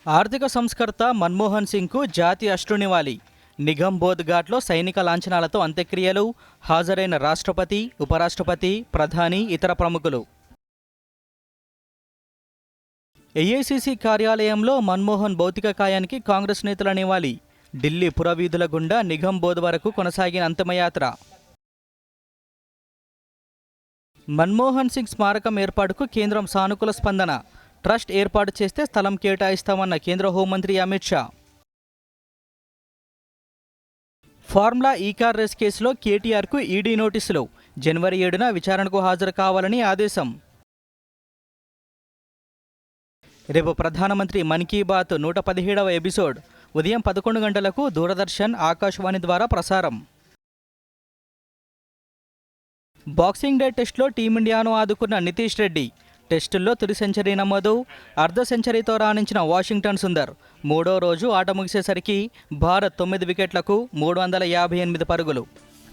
ఆర్థిక సంస్కర్త మన్మోహన్ సింగ్కు జాతీయ అశ్రునివాళి. నిగంబోధ్ ఘాట్లో సైనిక లాంఛనాలతో అంత్యక్రియలు. హాజరైన రాష్ట్రపతి, ఉపరాష్ట్రపతి, ప్రధాని, ఇతర ప్రముఖులు. ఏఐసీసీ కార్యాలయంలో మన్మోహన్ భౌతిక కాయానికి కాంగ్రెస్ నేతల నివాళి. ఢిల్లీ పురవీధుల గుండా నిగంబోధ్ వరకు కొనసాగిన అంతిమయాత్ర. మన్మోహన్ సింగ్ స్మారకం ఏర్పాటుకు కేంద్రం సానుకూల స్పందన. ట్రస్ట్ ఏర్పాటు చేస్తే స్థలం కేటాయిస్తామన్న కేంద్ర హోంమంత్రి అమిత్ షా. ఫార్ములా ఈ కార్ రేస్ కేసులో కేటీఆర్కు ఈడీ నోటీసులు. జనవరి 7న విచారణకు హాజరు కావాలని ఆదేశం. రేపు ప్రధానమంత్రి మన్ కీ బాత్ 117వ ఎపిసోడ్ ఉదయం 11 గంటలకు దూరదర్శన్, ఆకాశవాణి ద్వారా ప్రసారం. బాక్సింగ్ డే టెస్టులో టీమిండియాను ఆదుకున్న నితీష్ రెడ్డి. టెస్టుల్లో తొలి సెంచరీ నమోదు. అర్ధ సెంచరీతో రాణించిన వాషింగ్టన్ సుందర్. మూడో రోజు ఆట ముగిసేసరికి భారత్ 9 వికెట్లకు 358 పరుగులు.